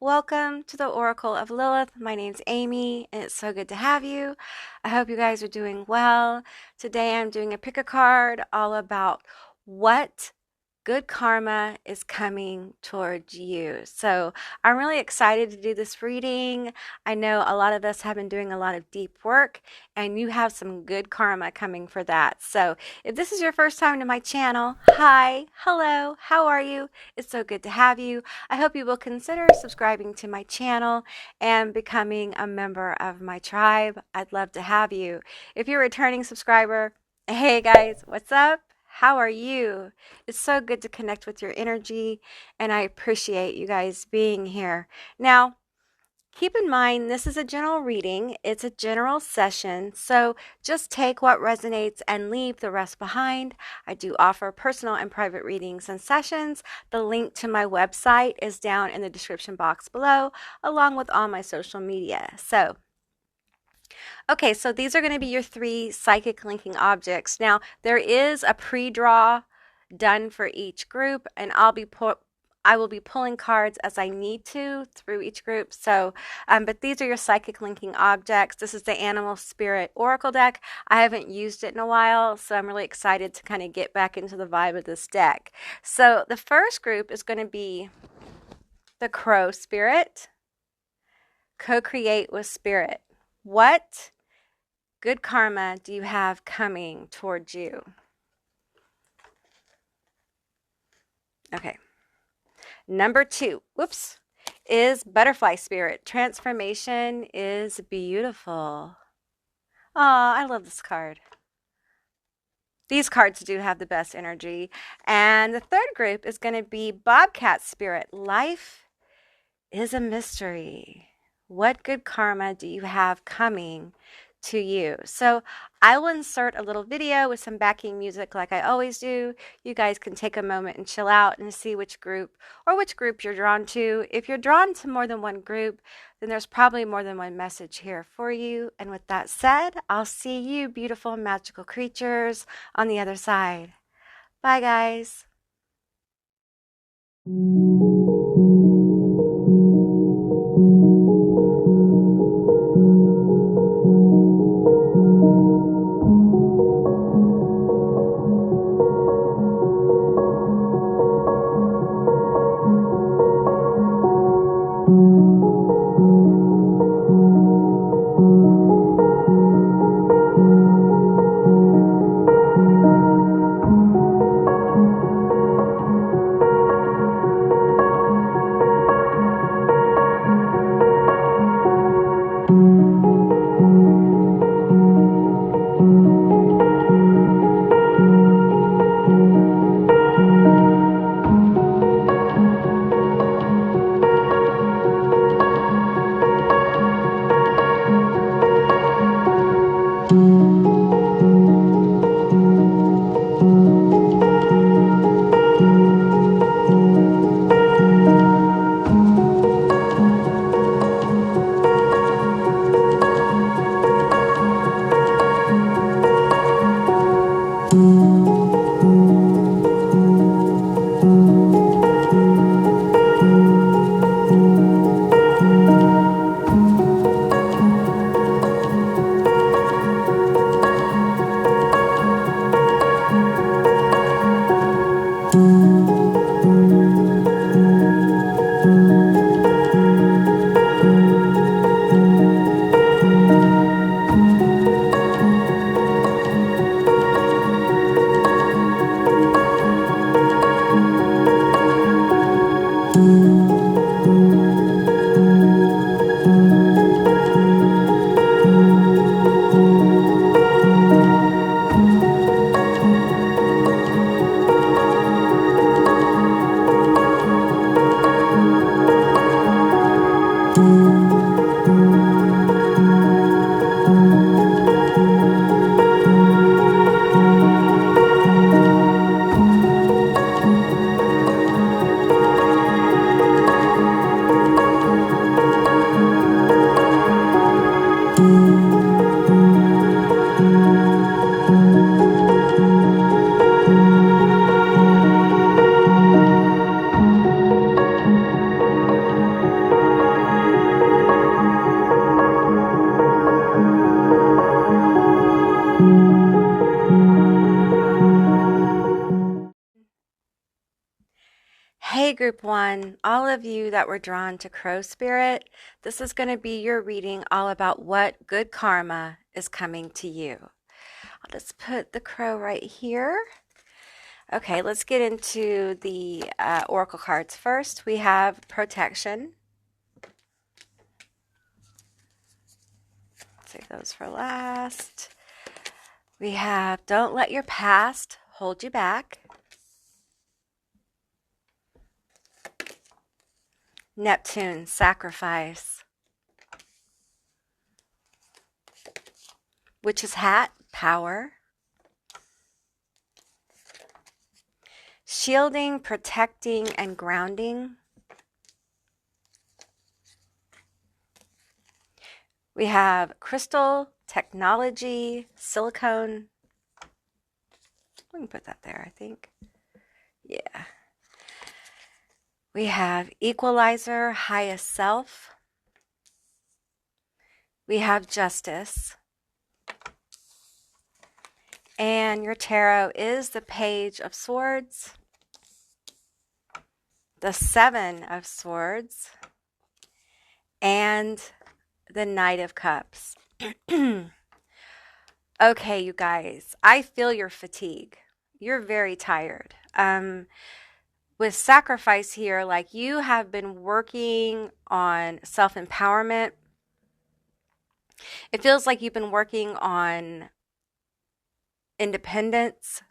Welcome to the Oracle of Lilith. My name's Amy, and it's so good to have you. I hope you guys are doing well. Today I'm doing a pick a card all about what good karma is coming towards you. So I'm really excited to do this reading. I know a lot of us have been doing a lot of deep work, and you have some good karma coming for that. So if this is your first time to my channel, hi, hello, how are you? It's so good to have you. I hope you will consider subscribing to my channel and becoming a member of my tribe. I'd love to have you. If you're a returning subscriber, hey guys, what's up? How are you? It's so good to connect with your energy, and I appreciate you guys being here. Now, keep in mind, this is a general reading. It's a general session, so just take what resonates and leave the rest behind. I do offer personal and private readings and sessions. The link to my website is down in the description box below, along with all my social media. Okay, so these are going to be your 3 psychic linking objects. Now, there is a pre-draw done for each group, and I will be pulling cards as I need to through each group. But these are your psychic linking objects. This is the Animal Spirit Oracle deck. I haven't used it in a while, so I'm really excited to kind of get back into the vibe of this deck. So the first group is going to be the Crow Spirit. Co-create with Spirit. What good karma do you have coming towards you? Okay. Number 2, is Butterfly Spirit. Transformation is beautiful. Oh, I love this card. These cards do have the best energy. And the third group is going to be Bobcat Spirit. Life is a mystery. What good karma do you have coming to you? So I will insert a little video with some backing music like I always do. You guys can take a moment and chill out and see which group you're drawn to. If you're drawn to more than one group, then there's probably more than one message here for you. And with that said, I'll see you beautiful magical creatures on the other side. Bye guys. Group 1, all of you that were drawn to Crow Spirit, this is going to be your reading all about what good karma is coming to you. I'll just put the crow right here. Okay, let's get into the oracle cards first. We have protection. Save those for last. We have don't let your past hold you back. Neptune, sacrifice. Witch's hat, power. Shielding, protecting, and grounding. We have crystal, technology, silicone. We can put that there, I think. Yeah. We have equalizer, highest self. We have justice. And your tarot is the Page of Swords, the Seven of Swords, and the Knight of Cups. Okay, you guys, I feel your fatigue. You're very tired. With sacrifice here, like you have been working on self-empowerment. It feels like you've been working on independence.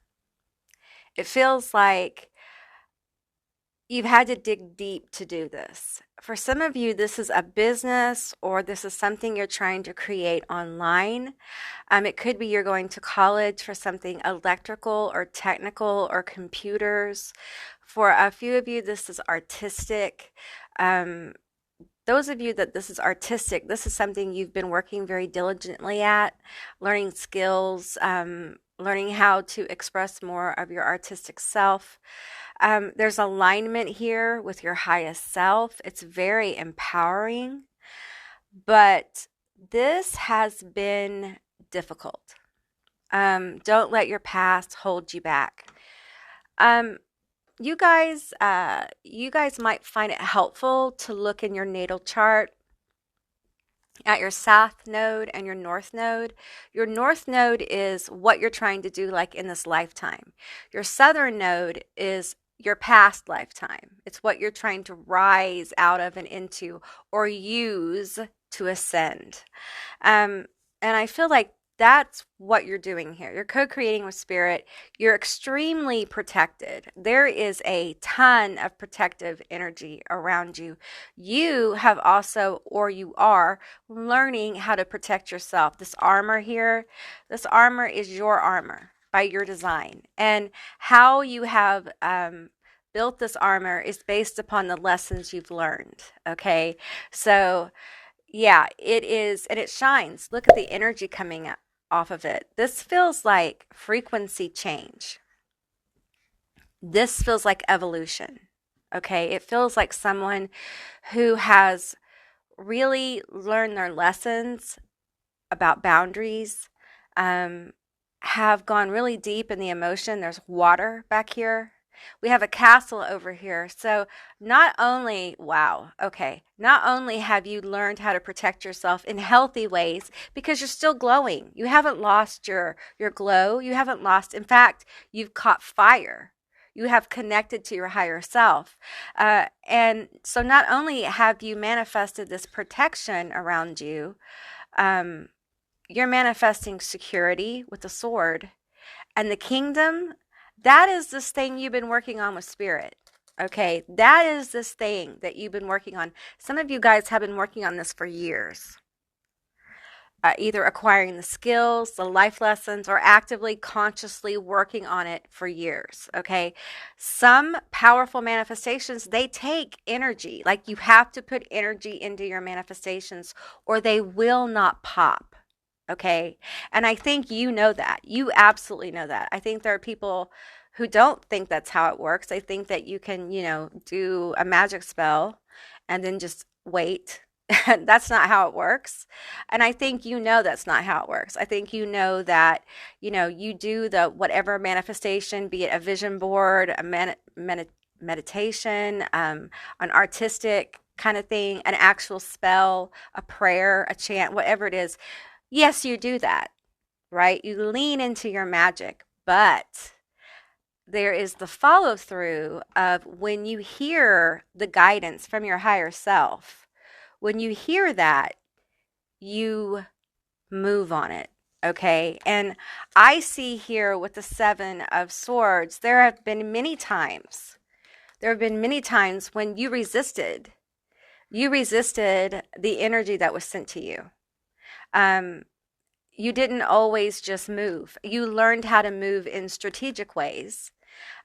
It feels like you've had to dig deep to do this. For some of you, this is a business or this is something you're trying to create online. It could be you're going to college for something electrical or technical or computers. For a few of you, this is artistic. Those of you that this is artistic, this is something you've been working very diligently at, learning skills, learning how to express more of your artistic self. There's alignment here with your highest self. It's very empowering, but this has been difficult. Don't let your past hold you back. You guys might find it helpful to look in your natal chart at your south node and your north node. Your north node is what you're trying to do like in this lifetime. Your southern node is your past lifetime. It's what you're trying to rise out of and into or use to ascend. And I feel like that's what you're doing here. You're co-creating with spirit. You're extremely protected. There is a ton of protective energy around you. You have also, or you are, learning how to protect yourself. This armor here, this armor is your armor by your design. And how you have built this armor is based upon the lessons you've learned. Okay? So, yeah, it is, and it shines. Look at the energy coming up off of it. This feels like frequency change. This feels like evolution. Okay, it feels like someone who has really learned their lessons about boundaries, have gone really deep in the emotion. There's water back here. We have a castle over here. So not only, wow, okay, not only have you learned how to protect yourself in healthy ways because you're still glowing. You haven't lost your glow. You haven't lost, in fact, you've caught fire. You have connected to your higher self. And so not only have you manifested this protection around you, you're manifesting security with the sword and the kingdom. That is this thing you've been working on with spirit. Okay, that is this thing that you've been working on. Some of you guys have been working on this for years. Either acquiring the skills, the life lessons, or actively, consciously working on it for years. Okay, some powerful manifestations, they take energy. Like you have to put energy into your manifestations or they will not pop. Okay. And I think you know that. You absolutely know that. I think there are people who don't think that's how it works. They think that you can, do a magic spell and then just wait. That's not how it works. And I think that's not how it works. I think that, you do the whatever manifestation, be it a vision board, a meditation, an artistic kind of thing, an actual spell, a prayer, a chant, whatever it is, yes, you do that, right? You lean into your magic, but there is the follow through of when you hear the guidance from your higher self, when you hear that, you move on it. Okay. And I see here with the Seven of Swords, there have been many times. There have been many times when you resisted. You resisted the energy that was sent to you. You didn't always just move. You learned how to move in strategic ways.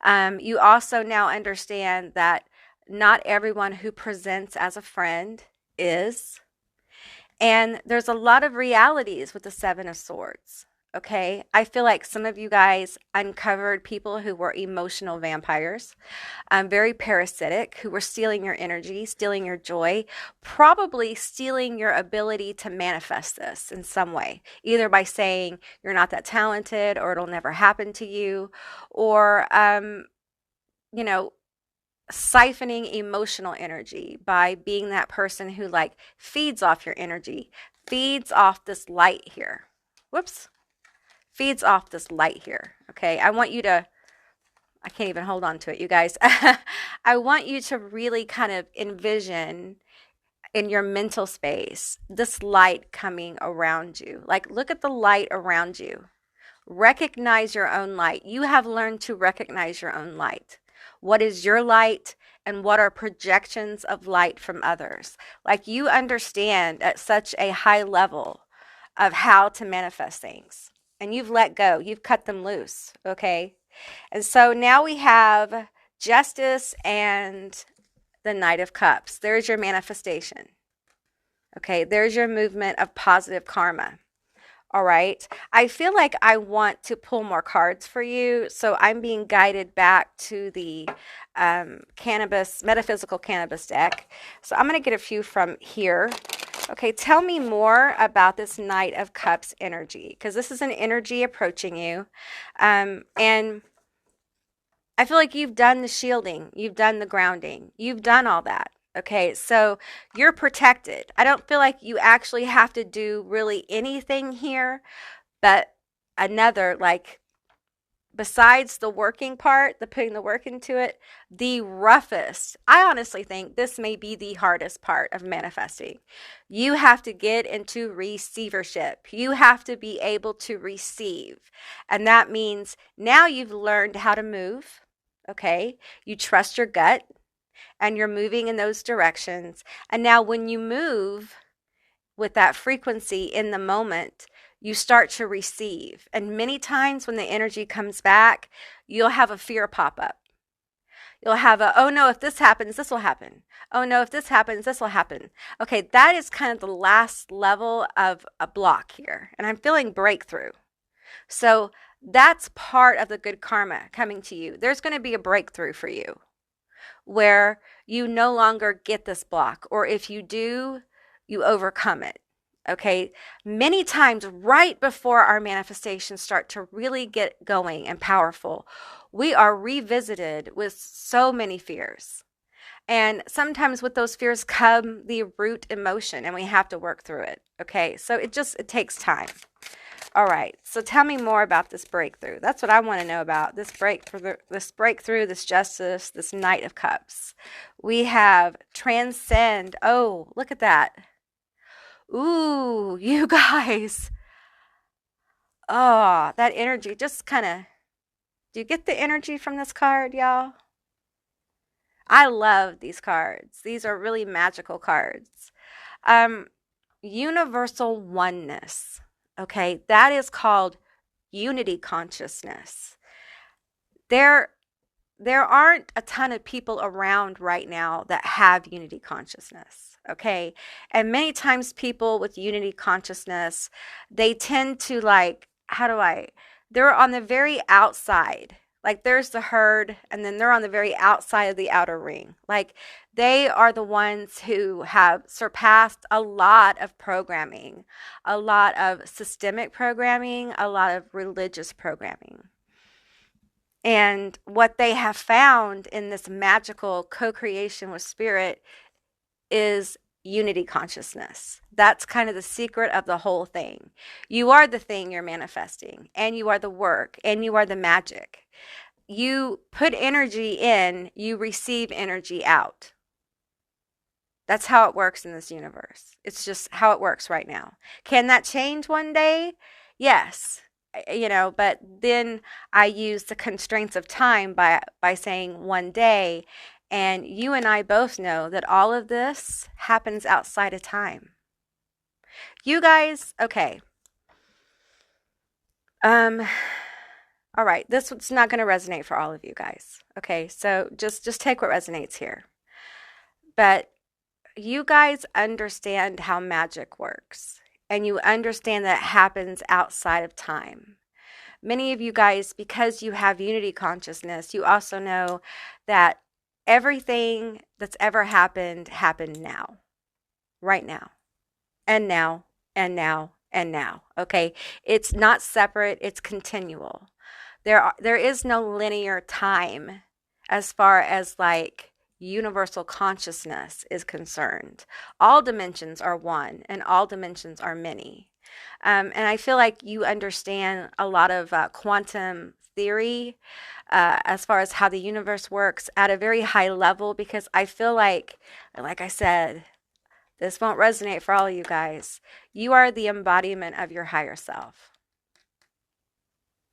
You also now understand that not everyone who presents as a friend is. And there's a lot of realities with the Seven of Swords. Okay. I feel like some of you guys uncovered people who were emotional vampires, very parasitic, who were stealing your energy, stealing your joy, probably stealing your ability to manifest this in some way, either by saying you're not that talented or it'll never happen to you, or, you know, siphoning emotional energy by being that person who like feeds off your energy, feeds off this light here. Whoops. Feeds off this light here. Okay. I can't even hold on to it, you guys. I want you to really kind of envision in your mental space this light coming around you. Like, look at the light around you. Recognize your own light. You have learned to recognize your own light. What is your light and what are projections of light from others? Like, you understand at such a high level of how to manifest things, and you've let go, you've cut them loose. Okay. And so now we have Justice and the Knight of Cups. There's your manifestation. Okay. There's your movement of positive karma. All right. I feel like I want to pull more cards for you. So I'm being guided back to the metaphysical cannabis deck. So I'm going to get a few from here. Okay. Tell me more about this Knight of Cups energy, because this is an energy approaching you. And I feel like you've done the shielding, you've done the grounding, you've done all that. Okay, so you're protected. I don't feel like you actually have to do really anything here, but besides the working part, the putting the work into it, the roughest, I honestly think this may be the hardest part of manifesting. You have to get into receivership. You have to be able to receive. And that means now you've learned how to move. Okay, you trust your gut, and you're moving in those directions. And now when you move with that frequency in the moment, you start to receive. And many times when the energy comes back, you'll have a fear pop up. You'll have oh no, if this happens, this will happen. Oh no, if this happens, this will happen. Okay, that is kind of the last level of a block here. And I'm feeling breakthrough. So that's part of the good karma coming to you. There's going to be a breakthrough for you, where you no longer get this block, or if you do, you overcome it. Okay. Many times right before our manifestations start to really get going and powerful, we are revisited with so many fears. And sometimes with those fears come the root emotion, and we have to work through it. Okay. So it takes time. All right. So tell me more about this breakthrough. That's what I want to know about. This breakthrough, this justice, this Knight of Cups. We have transcend. Oh, look at that. Ooh, you guys. Oh, that energy just kind of, do you get the energy from this card, y'all? I love these cards. These are really magical cards. Universal oneness. Okay, that is called unity consciousness. There aren't a ton of people around right now that have unity consciousness. Okay, and many times people with unity consciousness, they tend to they're on the very outside. Like, there's the herd, and then they're on the very outside of the outer ring. Like, they are the ones who have surpassed a lot of programming, a lot of systemic programming, a lot of religious programming. And what they have found in this magical co-creation with spirit is unity consciousness. That's kind of the secret of the whole thing. You are the thing you're manifesting, and you are the work, and you are the magic. You put energy in, you receive energy out. That's how it works in this universe. It's just how it works right now. Can that change one day? Yes. But then I use the constraints of time by saying one day, and you and I both know that all of this happens outside of time. You guys, okay. All right, this one's not going to resonate for all of you guys. Okay, so just take what resonates here. But you guys understand how magic works, and you understand that it happens outside of time. Many of you guys, because you have unity consciousness, you also know that everything that's ever happened now, right now, and now, and now, and now. Okay, it's not separate, it's continual. There is no linear time as far as like universal consciousness is concerned. All dimensions are one, and all dimensions are many. And I feel like you understand a lot of quantum theory as far as how the universe works at a very high level, because I feel like I said, this won't resonate for all of you guys. You are the embodiment of your higher self.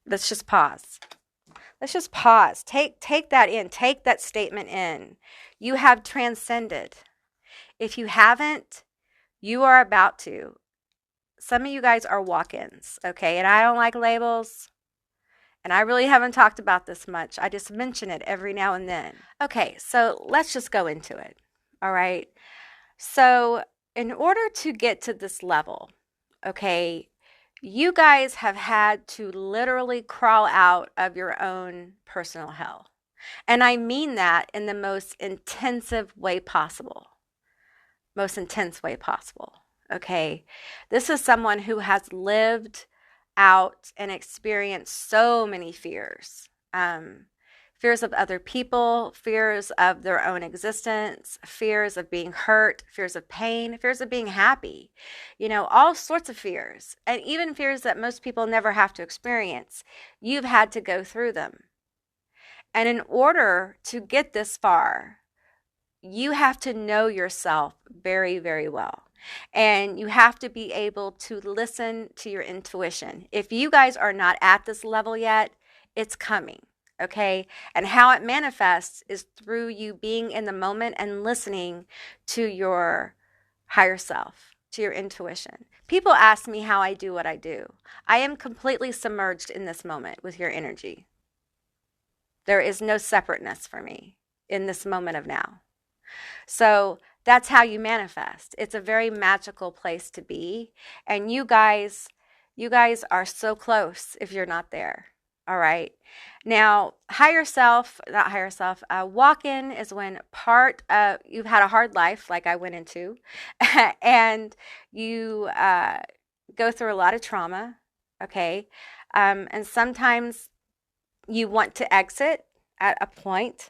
Let's just pause. Let's just pause. Take that in. Take that statement in. You have transcended. If you haven't, you are about to. Some of you guys are walk-ins, okay? And I don't like labels, and I really haven't talked about this much. I just mention it every now and then. Okay, so let's just go into it, all right? So in order to get to this level, okay, you guys have had to literally crawl out of your own personal hell. And I mean that in the most intensive way possible. Most intense way possible. Okay. This is someone who has lived out and experienced so many fears. Fears of other people, fears of their own existence, fears of being hurt, fears of pain, fears of being happy, all sorts of fears, and even fears that most people never have to experience. You've had to go through them. And in order to get this far, you have to know yourself very, very well. And you have to be able to listen to your intuition. If you guys are not at this level yet, it's coming. Okay, and how it manifests is through you being in the moment and listening to your higher self, to your intuition. People ask me how I do what I do. I am completely submerged in this moment with your energy. There is no separateness for me in this moment of now. So that's how you manifest. It's a very magical place to be, and you guys are so close if you're not there. All right. Now, walk-in is when you've had a hard life like I went into, and you go through a lot of trauma, okay? And sometimes you want to exit at a point,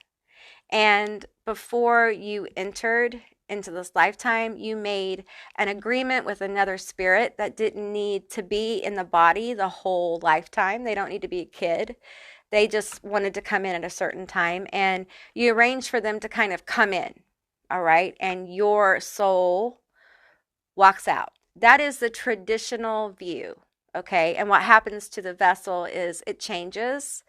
and before you entered into this lifetime, you made an agreement with another spirit that didn't need to be in the body the whole lifetime. They don't need to be a kid. They just wanted to come in at a certain time, and you arranged for them to kind of come in, all right? And your soul walks out. That is the traditional view. Okay, and what happens to the vessel is it changes.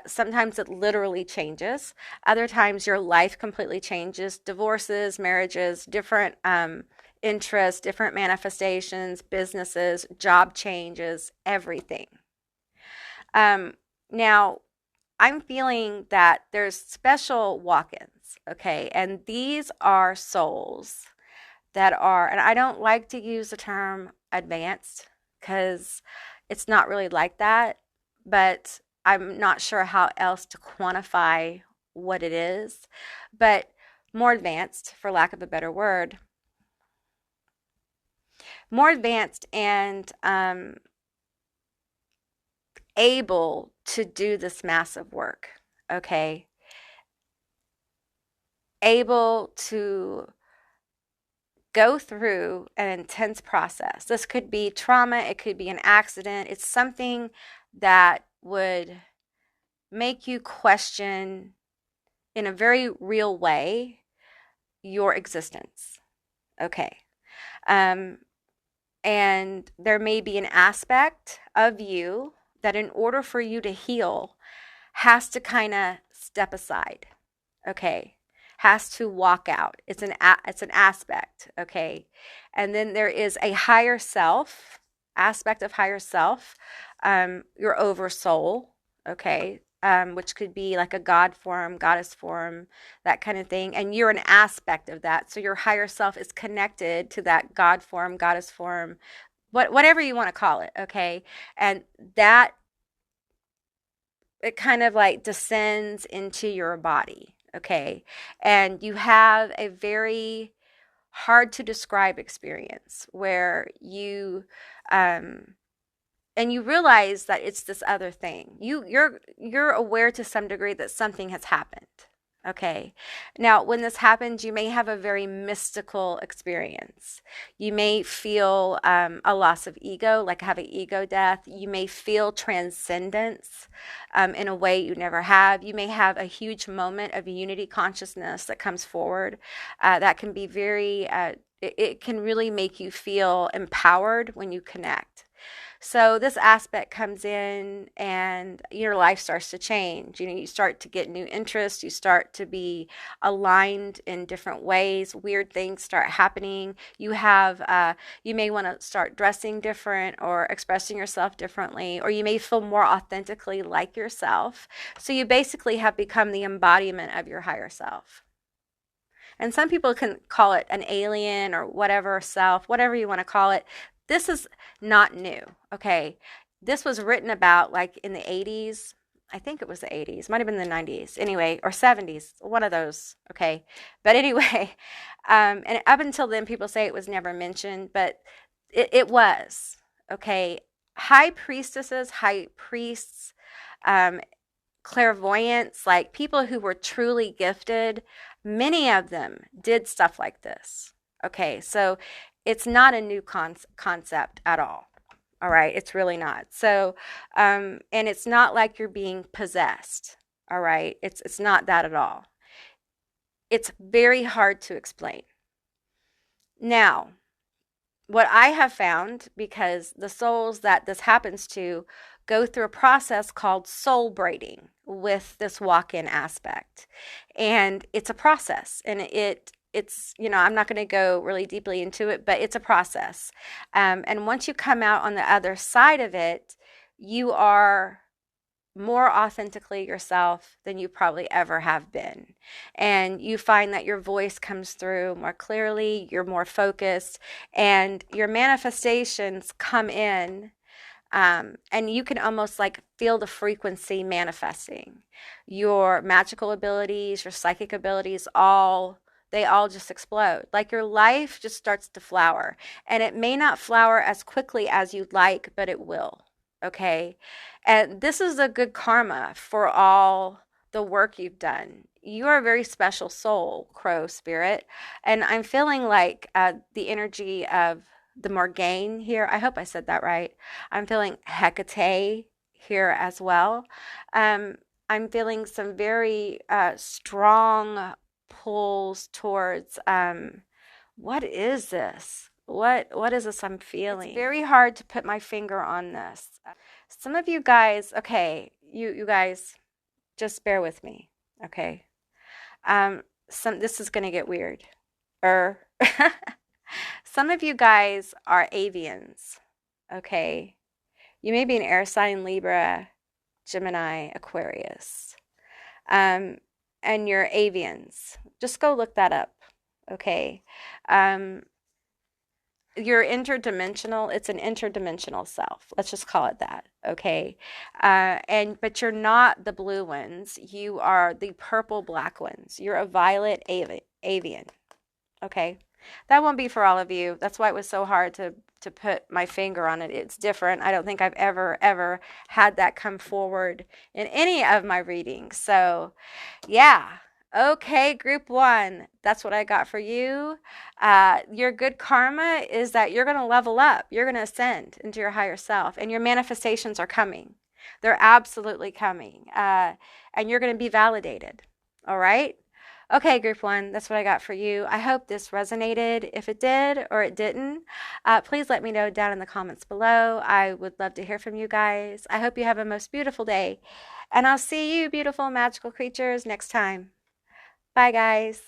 Sometimes it literally changes. Other times your life completely changes. Divorces, marriages, different interests, different manifestations, businesses, job changes, everything. Now, I'm feeling that there's special walk-ins, okay? And these are souls that are, and I don't like to use the term advanced, because it's not really like that, but I'm not sure how else to quantify what it is, but more advanced, for lack of a better word, more advanced and able to do this massive work, okay? Able to go through an intense process. This could be trauma, it could be an accident. It's something that would make you question in a very real way your existence. Okay. And there may be an aspect of you that, in order for you to heal, has to kind of step aside. Okay. Has to walk out. It's an aspect. Okay. And then there is a higher self, aspect of higher self, your oversoul. Okay. Which could be like a God form, goddess form, that kind of thing. And you're an aspect of that. So your higher self is connected to that God form, goddess form, whatever you want to call it. Okay. And that, it kind of like descends into your body. Okay. And you have a very hard to describe experience where you, and you realize that it's this other thing. You're aware to some degree that something has happened. Okay. Now, when this happens, you may have a very mystical experience. You may feel a loss of ego, like have an ego death. You may feel transcendence in a way you never have. You may have a huge moment of unity consciousness that comes forward. That can be very, it can really make you feel empowered when you connect. So this aspect comes in and your life starts to change. You start to get new interests. You start to be aligned in different ways. Weird things start happening. You may want to start dressing different or expressing yourself differently, or you may feel more authentically like yourself. So you basically have become the embodiment of your higher self. And some people can call it an alien or whatever self, whatever you want to call it. This is not new, okay? This was written about like in the 80s. I think it was the 80s, might have been the 90s, anyway, or 70s, one of those, okay? But anyway, and up until then, people say it was never mentioned, but it was, okay? High priestesses, high priests, clairvoyants, like people who were truly gifted, many of them did stuff like this, okay? So it's not a new concept at all. All right. It's really not. So, and it's not like you're being possessed. All right. It's not that at all. It's very hard to explain. Now, what I have found, because the souls that this happens to go through a process called soul braiding with this walk-in aspect. And it's a process, and it's, I'm not going to go really deeply into it, but it's a process. And once you come out on the other side of it, you are more authentically yourself than you probably ever have been. And you find that your voice comes through more clearly, you're more focused, and your manifestations come in. And you can almost like feel the frequency manifesting. Your magical abilities, your psychic abilities, they all just explode. Like your life just starts to flower. And it may not flower as quickly as you'd like, but it will. Okay. And this is a good karma for all the work you've done. You are a very special soul, Crow Spirit. And I'm feeling like the energy of the Morgaine here. I hope I said that right. I'm feeling Hecate here as well. I'm feeling some very strong pulls towards what is this? What is this I'm feeling? It's very hard to put my finger on this. Some of you guys, okay, you guys, just bear with me, okay? This is gonna get weird. Some of you guys are avians, okay? You may be an air sign, Libra, Gemini, Aquarius. And you're avians. Just go look that up, okay? You're interdimensional. It's an interdimensional self. Let's just call it that, okay? But you're not the blue ones. You are the purple black ones. You're a violet avian, okay? That won't be for all of you. That's why it was so hard to put my finger on it. It's different. I don't think I've ever had that come forward in any of my readings. So, yeah. Okay, group one. That's what I got for you. Your good karma is that you're going to level up. You're going to ascend into your higher self, and your manifestations are coming. They're absolutely coming. And you're going to be validated. All right? Okay, group one, that's what I got for you. I hope this resonated. If it did or it didn't, please let me know down in the comments below. I would love to hear from you guys. I hope you have a most beautiful day. And I'll see you, beautiful magical creatures, next time. Bye, guys.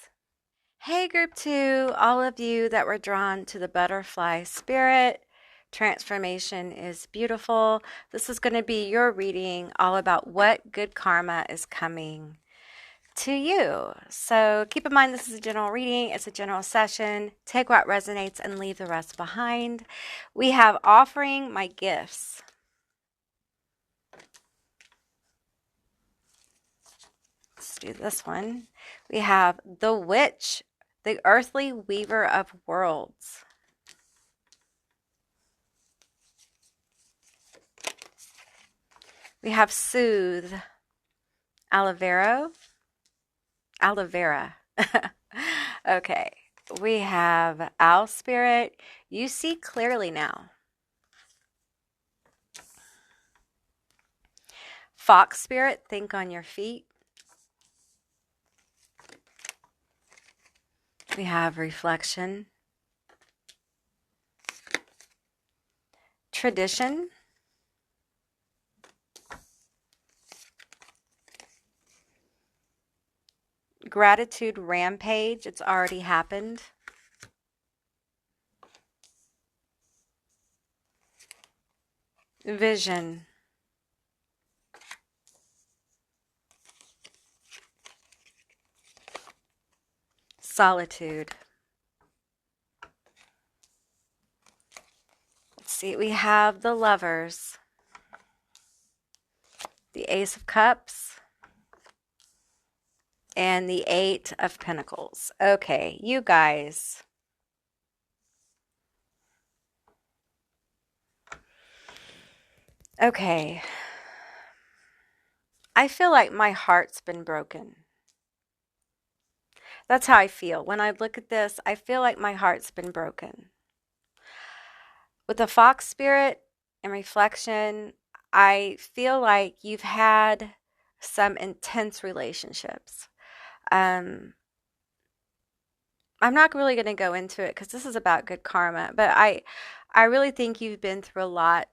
Hey, group two, all of you that were drawn to the butterfly spirit. Transformation is beautiful. This is going to be your reading all about what good karma is coming to you. So keep in mind, this is a general reading. It's a general session. Take what resonates and leave the rest behind. We have offering my gifts. Let's do this one. We have the witch, the earthly weaver of worlds. We have soothe, aloe vera. Okay, we have owl spirit. You see clearly now. Fox spirit, think on your feet. We have reflection. Tradition. Gratitude rampage, it's already happened. Vision. Solitude. Let's see, we have the lovers. The Ace of Cups. And the Eight of Pentacles. Okay, you guys. Okay. I feel like my heart's been broken. That's how I feel. When I look at this, I feel like my heart's been broken. With the Fox spirit and reflection, I feel like you've had some intense relationships. I'm not really going to go into it because this is about good karma, but I really think you've been through a lot,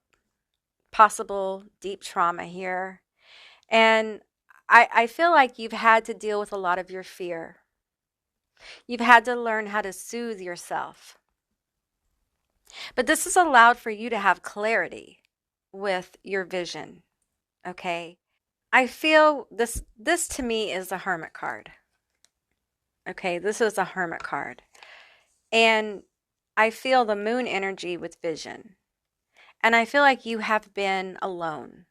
possible deep trauma here. And I feel like you've had to deal with a lot of your fear. You've had to learn how to soothe yourself. But this has allowed for you to have clarity with your vision, okay? I feel this to me is a hermit card. Okay, this is a hermit card. And I feel the moon energy with vision. And I feel like you have been alone.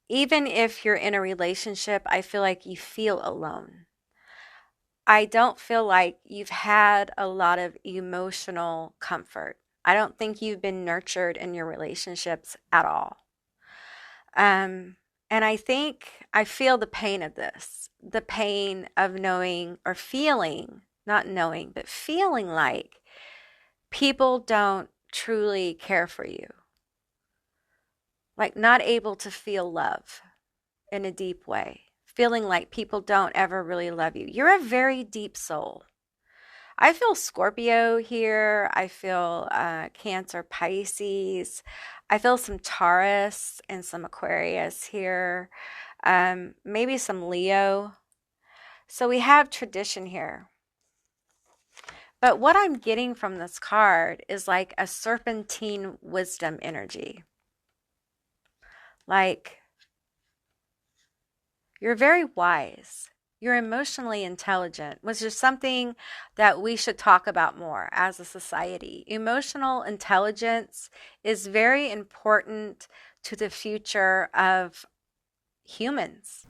Even if you're in a relationship, I feel like you feel alone. I don't feel like you've had a lot of emotional comfort. I don't think you've been nurtured in your relationships at all. And I think I feel the pain of this, the pain of knowing or feeling, not knowing, but feeling like people don't truly care for you. Like not able to feel love in a deep way. Feeling like people don't ever really love you. You're a very deep soul. I feel Scorpio here. I feel Cancer, Pisces. I feel some Taurus and some Aquarius here. Maybe some Leo. So we have tradition here. But what I'm getting from this card is like a serpentine wisdom energy. Like you're very wise. You're emotionally intelligent, which is something that we should talk about more as a society. Emotional intelligence is very important to the future of humans.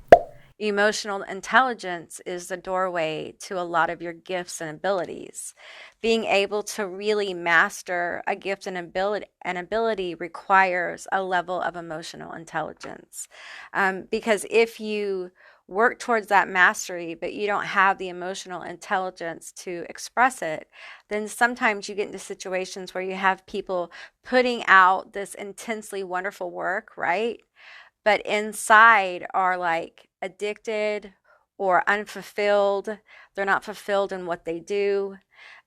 Emotional intelligence is the doorway to a lot of your gifts and abilities. Being able to really master a gift and ability requires a level of emotional intelligence. Because if you work towards that mastery, but you don't have the emotional intelligence to express it, then sometimes you get into situations where you have people putting out this intensely wonderful work, right? But inside are like addicted or unfulfilled. They're not fulfilled in what they do.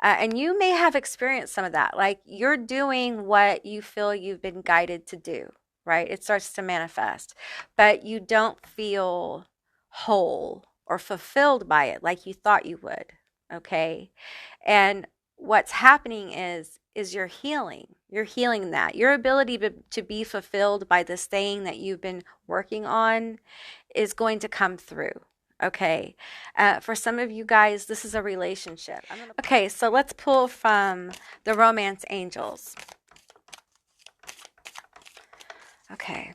And you may have experienced some of that. Like you're doing what you feel you've been guided to do, right? It starts to manifest, but you don't feel whole or fulfilled by it like you thought you would. Okay. And what's happening is you're healing. You're healing that. Your ability to be fulfilled by this thing that you've been working on is going to come through. Okay. For some of you guys, this is a relationship. Okay, so let's pull from the romance angels. Okay.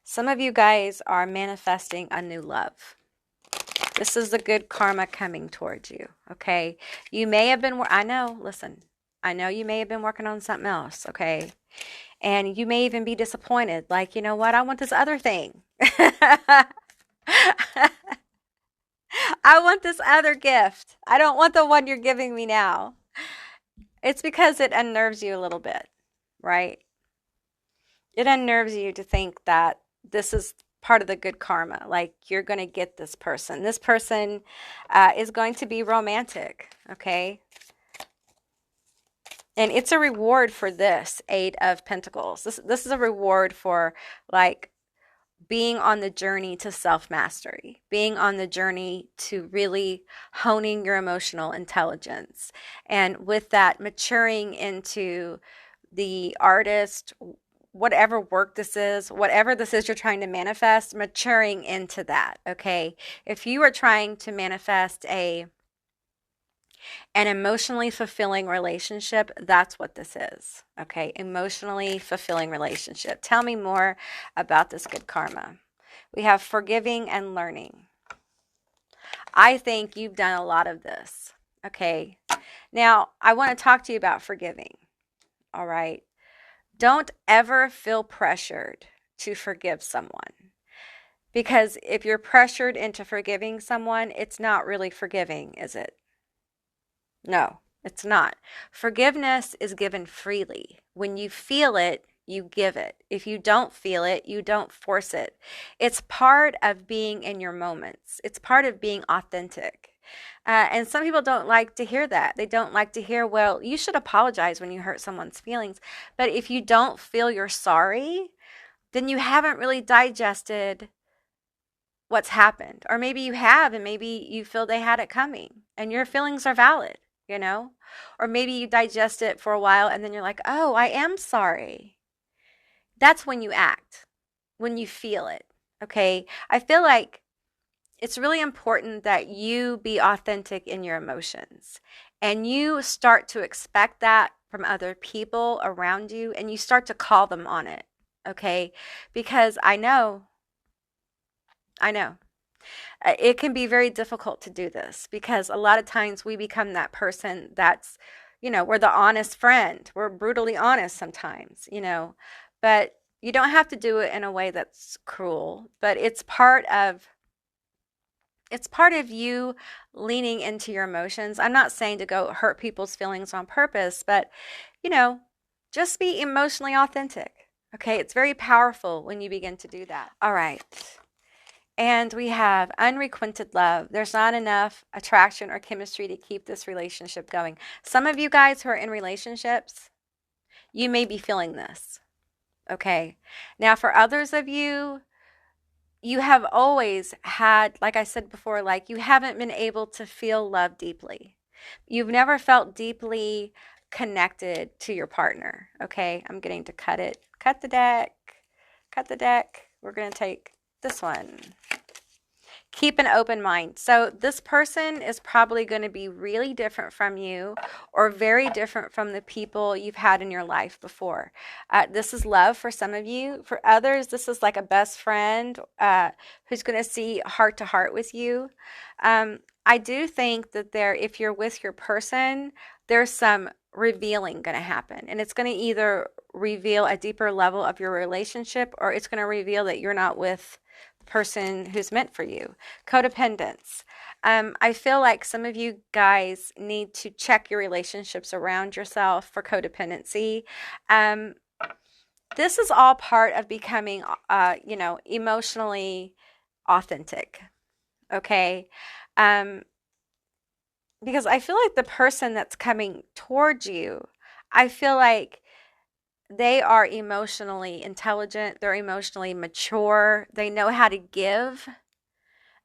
Some of you guys are manifesting a new love. This is the good karma coming towards you, okay? You may have been, I know, listen, I know you may have been working on something else, okay? And you may even be disappointed, like, you know what, I want this other thing. I want this other gift. I don't want the one you're giving me now. It's because it unnerves you a little bit, right? It unnerves you to think that this is part of the good karma. Like you're going to get this person. This person is going to be romantic, okay? And it's a reward for this Eight of Pentacles. This is a reward for like being on the journey to self-mastery, being on the journey to really honing your emotional intelligence. And with that, maturing into the artist, whatever work this is, whatever this is you're trying to manifest, maturing into that, okay? If you are trying to manifest an emotionally fulfilling relationship, that's what this is, okay? Emotionally fulfilling relationship. Tell me more about this good karma. We have forgiving and learning. I think you've done a lot of this, okay? Now, I want to talk to you about forgiving, all right? Don't ever feel pressured to forgive someone. Because if you're pressured into forgiving someone, it's not really forgiving, is it? No, it's not. Forgiveness is given freely. When you feel it, you give it. If you don't feel it, you don't force it. It's part of being in your moments. It's part of being authentic. And some people don't like to hear that. They don't like to hear, well, you should apologize when you hurt someone's feelings. But if you don't feel you're sorry, then you haven't really digested what's happened. Or maybe you have, and maybe you feel they had it coming, and your feelings are valid, you know? Or maybe you digest it for a while, and then you're like, oh, I am sorry. That's when you act, when you feel it, okay? I feel like it's really important that you be authentic in your emotions and you start to expect that from other people around you and you start to call them on it, okay? Because I know, it can be very difficult to do this because a lot of times we become that person that's, we're the honest friend. We're brutally honest sometimes, but you don't have to do it in a way that's cruel, but it's part of you leaning into your emotions. I'm not saying to go hurt people's feelings on purpose, but, just be emotionally authentic. Okay. It's very powerful when you begin to do that. All right. And we have unrequited love. There's not enough attraction or chemistry to keep this relationship going. Some of you guys who are in relationships, you may be feeling this. Okay. Now, for others of you, you have always had, like I said before, like you haven't been able to feel love deeply. You've never felt deeply connected to your partner. Okay, I'm getting to cut it. Cut the deck. Cut the deck. We're going to take this one. keep an open mind. So this person is probably going to be really different from you or very different from the people you've had in your life before. This is love for some of you. For others, this is like a best friend who's going to see heart to heart with you. I do think that if you're with your person, there's some revealing going to happen. And it's going to either reveal a deeper level of your relationship, or it's going to reveal that you're not with the person who's meant for you. Codependence. I feel like some of you guys need to check your relationships around yourself for codependency. This is all part of becoming, emotionally authentic. Okay. Because I feel like the person that's coming towards you, I feel like they are emotionally intelligent, they're emotionally mature, they know how to give,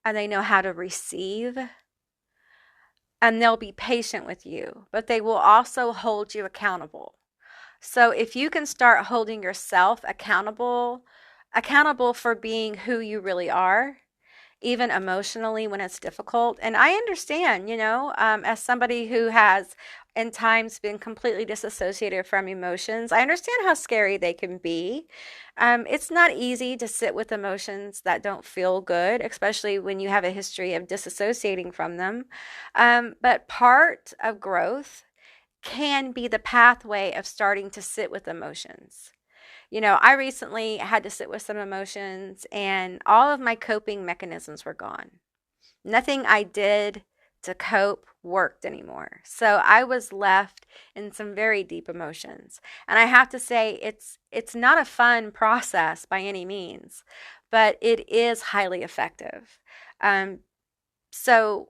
and they know how to receive, and they'll be patient with you, but they will also hold you accountable. So if you can start holding yourself accountable for being who you really are, even emotionally when it's difficult. And I understand, as somebody who has in times been completely disassociated from emotions, I understand how scary they can be. It's not easy to sit with emotions that don't feel good, especially when you have a history of disassociating from them. But part of growth can be the pathway of starting to sit with emotions. I recently had to sit with some emotions, and all of my coping mechanisms were gone. Nothing I did to cope worked anymore. So I was left in some very deep emotions. And I have to say, it's not a fun process by any means, but it is highly effective. So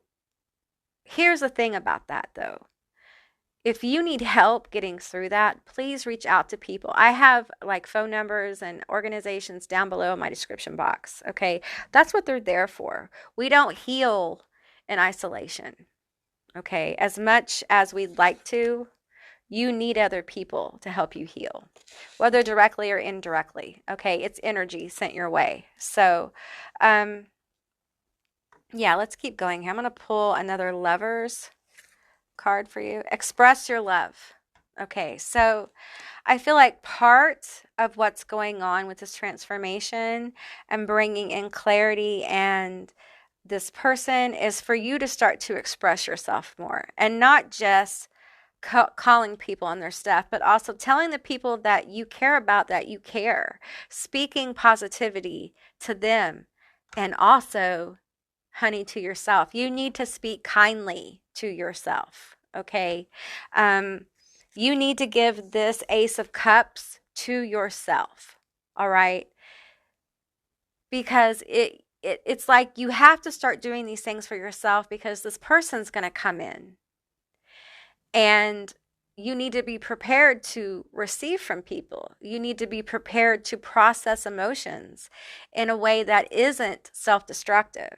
here's the thing about that, though. If you need help getting through that, please reach out to people. I have like phone numbers and organizations down below in my description box. Okay. That's what they're there for. We don't heal in isolation. Okay. As much as we'd like to, you need other people to help you heal, whether directly or indirectly. Okay. It's energy sent your way. So, yeah, let's keep going here. I'm going to pull another Lovers card for you. Express your love. Okay, so I feel like part of what's going on with this transformation and bringing in clarity and this person is for you to start to express yourself more, and not just calling people on their stuff, but also telling the people that you care about that you care, speaking positivity to them, and also, honey, to yourself. You need to speak kindly to yourself, okay? You need to give this Ace of Cups to yourself, all right? Because it's like you have to start doing these things for yourself, because this person's going to come in. And you need to be prepared to receive from people. You need to be prepared to process emotions in a way that isn't self-destructive.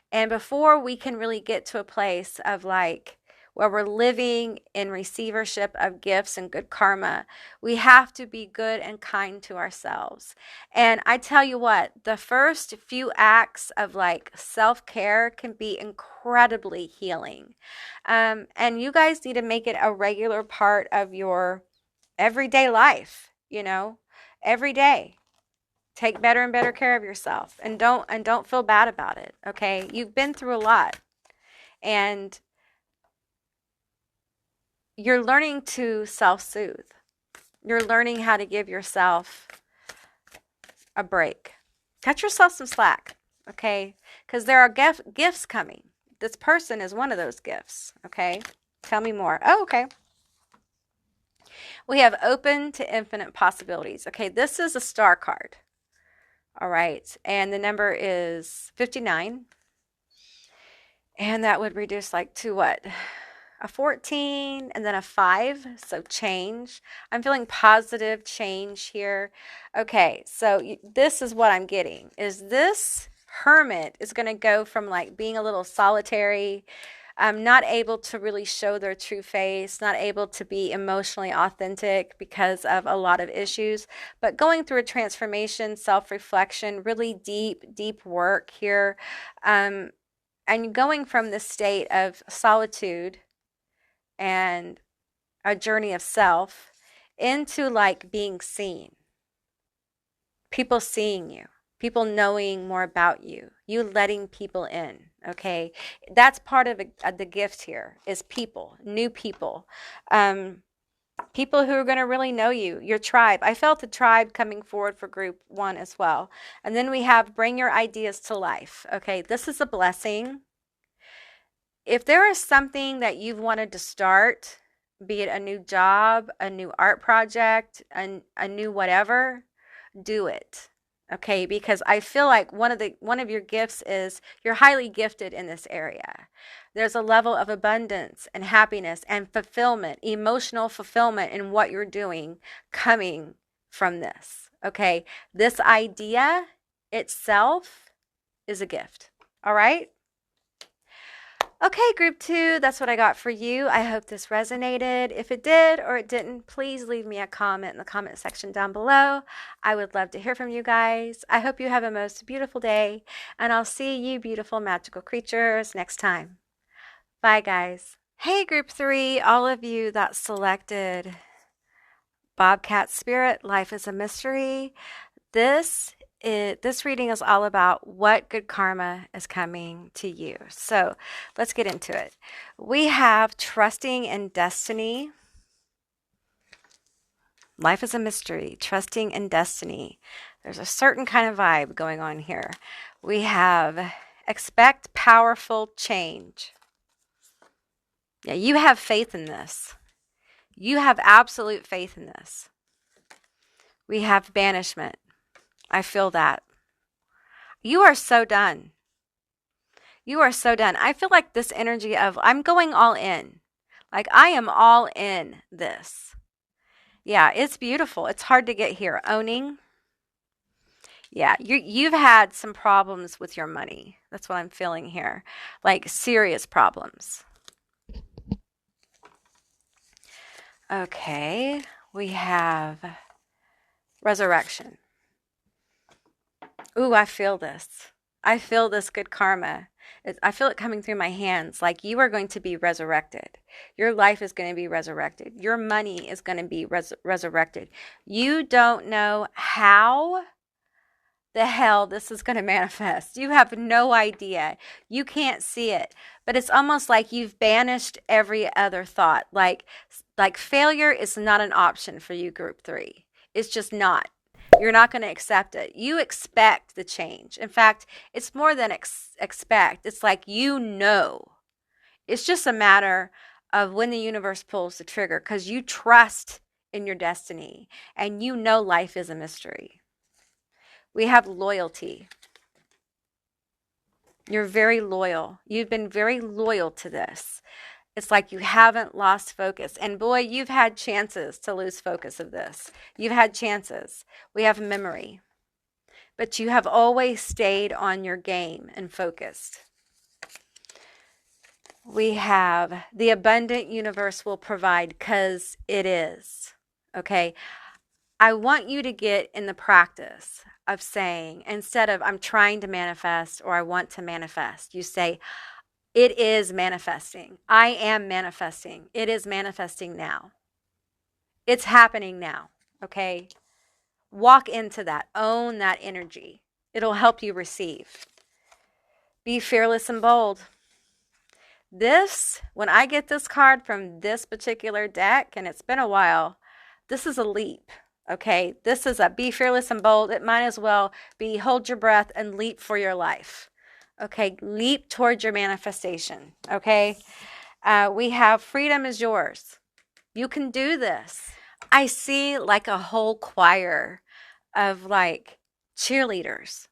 And before we can really get to a place of like where we're living in receivership of gifts and good karma, we have to be good and kind to ourselves. And I tell you what, the first few acts of like self-care can be incredibly healing. And you guys need to make it a regular part of your everyday life, every day. Take better and better care of yourself, and don't feel bad about it. Okay. You've been through a lot, and you're learning to self-soothe. You're learning how to give yourself a break. Cut yourself some slack. Okay. Because there are gifts coming. This person is one of those gifts. Okay. Tell me more. Oh, okay. We have open to infinite possibilities. Okay. This is a star card. All right, and the number is 59, and that would reduce like to what? A 14 and then a 5, so change. I'm feeling positive change here. Okay, so this is what I'm getting, is this Hermit is going to go from like being a little solitary, not able to really show their true face, not able to be emotionally authentic because of a lot of issues, but going through a transformation, self-reflection, really deep work here, and going from the state of solitude and a journey of self into like being seen, people seeing you, people knowing more about you, you letting people in. Okay, that's part of the gift here is people, new people, people who are going to really know you, your tribe. I felt the tribe coming forward for group 1 as well. And then we have bring your ideas to life. Okay, this is a blessing. If there is something that you've wanted to start, be it a new job, a new art project, a new whatever, do it. Okay, because I feel like one of your gifts is you're highly gifted in this area. There's a level of abundance and happiness and fulfillment, emotional fulfillment in what you're doing coming from this. Okay, this idea itself is a gift. All right. Okay, group 2, that's what I got for you. I hope this resonated. If it did or it didn't, please leave me a comment in the comment section down below. I would love to hear from you guys. I hope you have a most beautiful day, and I'll see you beautiful magical creatures next time. Bye, guys. Hey, group 3, all of you that selected Bobcat Spirit, Life is a Mystery. This reading is all about what good karma is coming to you. So let's get into it. We have trusting in destiny. Life is a mystery, trusting in destiny. There's a certain kind of vibe going on here. We have expect powerful change. Yeah, you have faith in this. You have absolute faith in this. We have banishment. I feel that. You are so done. You are so done. I feel like this energy of I'm going all in. Like I am all in this. Yeah, it's beautiful. It's hard to get here. Owning. Yeah, you've had some problems with your money. That's what I'm feeling here. Like serious problems. Okay, we have resurrection. Ooh, I feel this. I feel this good karma. I feel it coming through my hands. Like you are going to be resurrected. Your life is going to be resurrected. Your money is going to be resurrected. You don't know how the hell this is going to manifest. You have no idea. You can't see it. But it's almost like you've banished every other thought. Like failure is not an option for you, group 3. It's just not. You're not going to accept it. You expect the change. In fact, it's more than expect. It's like you know. It's just a matter of when the universe pulls the trigger because you trust in your destiny and you know life is a mystery. We have loyalty. You're very loyal. You've been very loyal to this. It's like you haven't lost focus. And boy, you've had chances to lose focus of this. You've had chances. We have memory. But you have always stayed on your game and focused. We have the abundant universe will provide because it is. Okay. I want you to get in the practice of saying, instead of I'm trying to manifest or I want to manifest, you say, it is manifesting. I am manifesting. It is manifesting now. It's happening now. Okay? Walk into that. Own that energy. It'll help you receive. Be fearless and bold. This, when I get this card from this particular deck, and it's been a while, this is a leap. Okay? This is a be fearless and bold. It might as well be hold your breath and leap for your life. Okay, leap towards your manifestation. Okay, we have freedom is yours. You can do this. I see like a whole choir of like cheerleaders,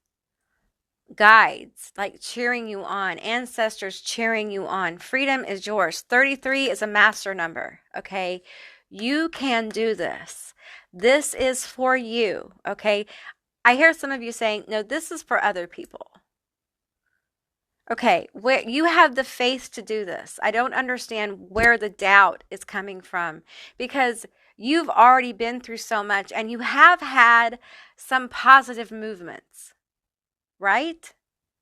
guides, like cheering you on, ancestors cheering you on. Freedom is yours. 33 is a master number. Okay, you can do this. This is for you. Okay, I hear some of you saying, no, this is for other people. Okay, where you have the faith to do this. I don't understand where the doubt is coming from, because you've already been through so much and you have had some positive movements, right?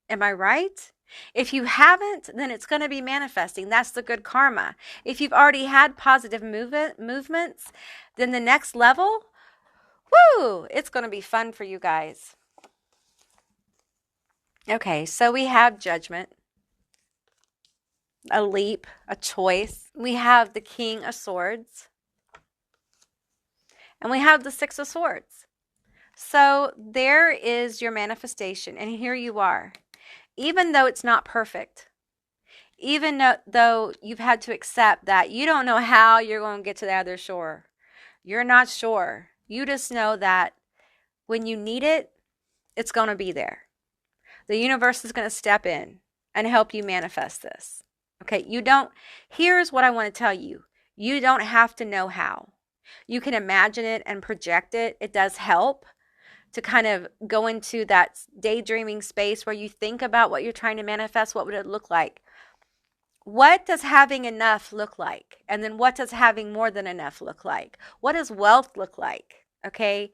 Am I right? If you haven't, then it's going to be manifesting. That's the good karma. If you've already had positive movements, then the next level, woo, it's going to be fun for you guys. Okay, so we have judgment, a leap, a choice. We have the King of Swords, and we have the Six of Swords. So there is your manifestation, and here you are. Even though it's not perfect, even though you've had to accept that you don't know how you're going to get to the other shore, you're not sure. You just know that when you need it, it's going to be there. The universe is going to step in and help you manifest this. Okay, here's what I want to tell you. You don't have to know how. You can imagine it and project it. It does help to kind of go into that daydreaming space where you think about what you're trying to manifest. What would it look like? What does having enough look like? And then what does having more than enough look like? What does wealth look like? Okay,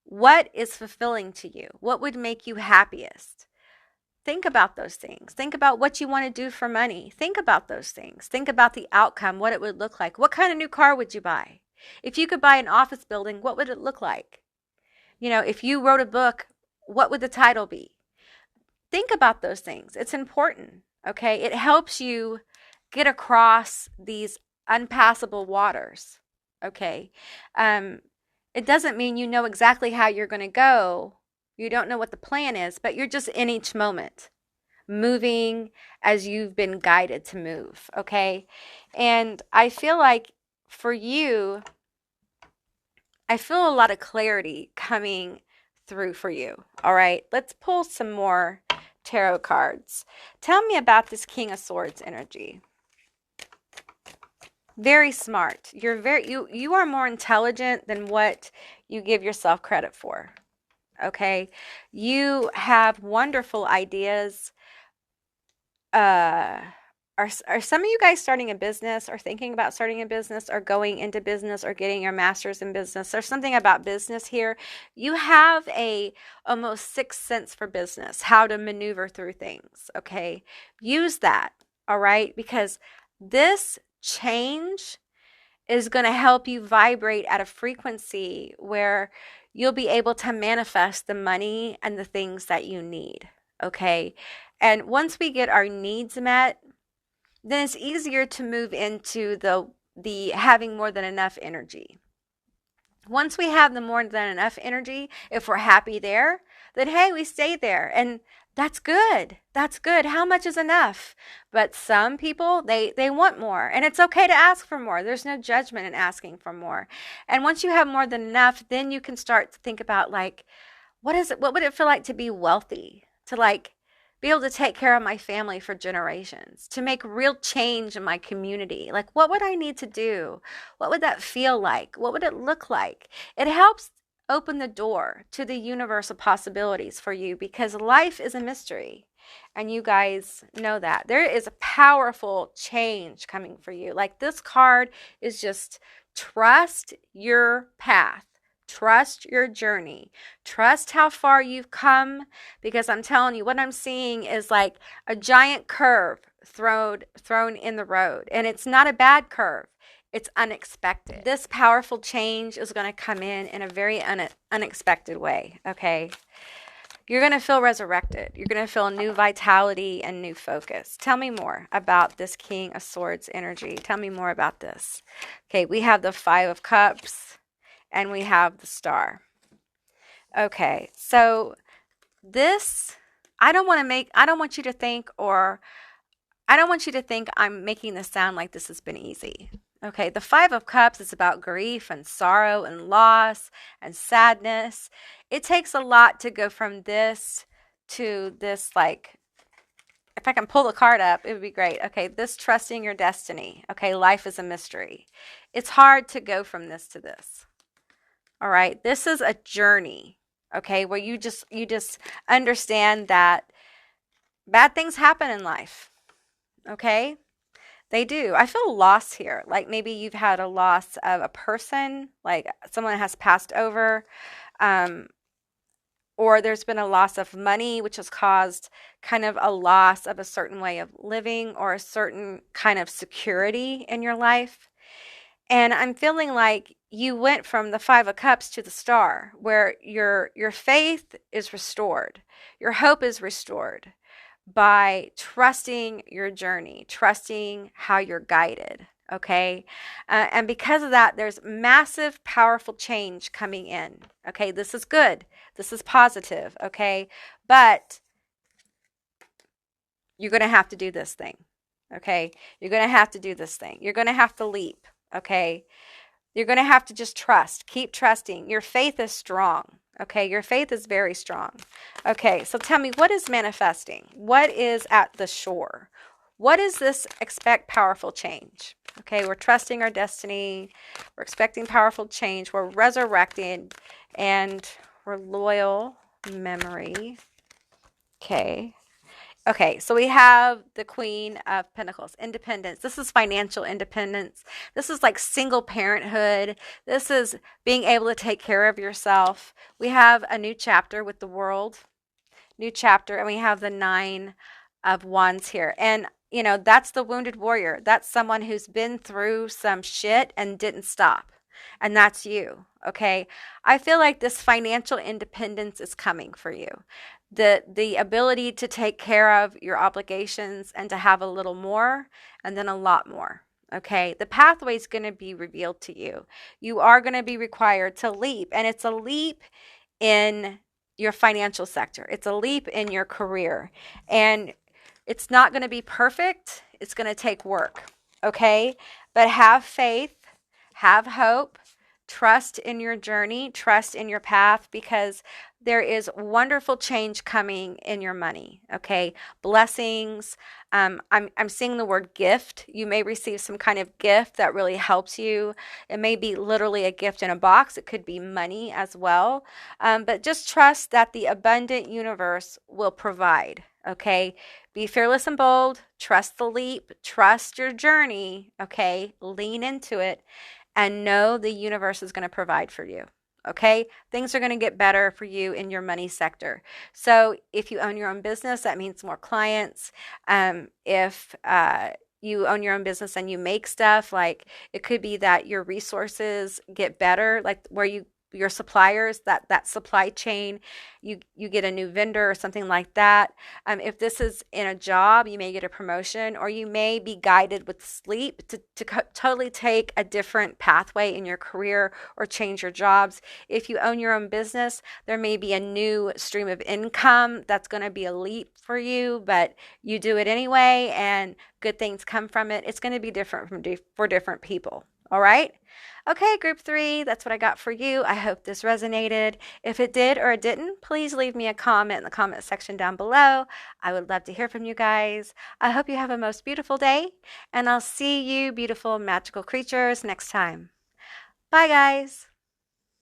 what is fulfilling to you? What would make you happiest? Think about those things. Think about what you want to do for money. Think about those things. Think about the outcome, what it would look like. What kind of new car would you buy? If you could buy an office building, what would it look like? If you wrote a book, what would the title be? Think about those things. It's important, okay? It helps you get across these unpassable waters, okay? It doesn't mean you know exactly how you're going to go. You don't know what the plan is, but you're just in each moment, moving as you've been guided to move, okay? And I feel like for you, I feel a lot of clarity coming through for you, all right? Let's pull some more tarot cards. Tell me about this King of Swords energy. Very smart. You are more intelligent than what you give yourself credit for. Okay, you have wonderful ideas. Are some of you guys starting a business or thinking about starting a business or going into business or getting your master's in business? There's something about business here. You have a almost sixth sense for business, how to maneuver through things. Okay, use that. All right, because this change is going to help you vibrate at a frequency where you'll be able to manifest the money and the things that you need, okay? And once we get our needs met, then it's easier to move into the having more than enough energy. Once we have the more than enough energy, if we're happy there, then hey, we stay there. And that's good. That's good. How much is enough? But some people, they want more. And it's okay to ask for more. There's no judgment in asking for more. And once you have more than enough, then you can start to think about like, what would it feel like to be wealthy? To like be able to take care of my family for generations, to make real change in my community. Like, what would I need to do? What would that feel like? What would it look like? It helps open the door to the universe of possibilities for you, because life is a mystery. And you guys know that. There is a powerful change coming for you. Like, this card is just trust your path. Trust your journey. Trust how far you've come, because I'm telling you, what I'm seeing is like a giant curve thrown in the road. And it's not a bad curve. It's unexpected. This powerful change is going to come in a very unexpected way, okay? You're going to feel resurrected. You're going to feel new vitality and new focus. Tell me more about this King of Swords energy. Tell me more about this. Okay, we have the Five of Cups and we have the Star. Okay, so this, I don't want you to think I'm making this sound like this has been easy. Okay, the Five of Cups is about grief and sorrow and loss and sadness. It takes a lot to go from this to this, like, if I can pull the card up, it would be great. Okay, this trusting your destiny. Okay, life is a mystery. It's hard to go from this to this. All right, this is a journey, okay, where you just understand that bad things happen in life, okay? They do. I feel loss here. Like maybe you've had a loss of a person, like someone has passed over, um, or there's been a loss of money, which has caused kind of a loss of a certain way of living or a certain kind of security in your life. And I'm feeling like you went from the 5 of Cups to the Star, where your faith is restored, your hope is restored by trusting your journey, trusting how you're guided. Okay. And because of that, there's massive, powerful change coming in. Okay. This is good. This is positive. Okay. But you're going to have to do this thing. Okay. You're going to have to do this thing. You're going to have to leap. Okay. You're going to have to just trust. Keep trusting. Your faith is strong. Okay, your faith is very strong. Okay, so tell me, what is manifesting? What is at the shore? What is this expect powerful change? Okay, we're trusting our destiny. We're expecting powerful change. We're resurrecting and we're loyal memory. Okay. Okay, so we have the Queen of Pentacles, independence. This is financial independence. This is like single parenthood. This is being able to take care of yourself. We have a new chapter with the World, new chapter, and we have the 9 of Wands here. And, that's the wounded warrior. That's someone who's been through some shit and didn't stop. And that's you, okay? I feel like this financial independence is coming for you. The ability to take care of your obligations and to have a little more and then a lot more. Okay, the pathway is going to be revealed to you. You are going to be required to leap, and it's a leap in your financial sector. It's a leap in your career, and it's not going to be perfect. It's going to take work. Okay, but have faith, have hope, trust in your journey, trust in your path, because there is wonderful change coming in your money. Okay, blessings. I'm seeing the word gift. You may receive some kind of gift that really helps you. It may be literally a gift in a box. It could be money as well. But just trust that the abundant universe will provide. Okay, be fearless and bold. Trust the leap. Trust your journey. Okay, lean into it and know the universe is going to provide for you. Okay, things are going to get better for you in your money sector. So if you own your own business, that means more clients. If you own your own business and you make stuff, like it could be that your resources get better, like where your suppliers, that supply chain, you get a new vendor or something like that. If this is in a job, you may get a promotion, or you may be guided with sleep to totally take a different pathway in your career or change your jobs. If you own your own business, there may be a new stream of income that's going to be a leap for you, but you do it anyway and good things come from it. It's going to be different for different people. All right. Okay, group 3, that's what I got for you. I hope this resonated. If it did or it didn't, please leave me a comment in the comment section down below. I would love to hear from you guys. I hope you have a most beautiful day, and I'll see you beautiful magical creatures next time. Bye, guys.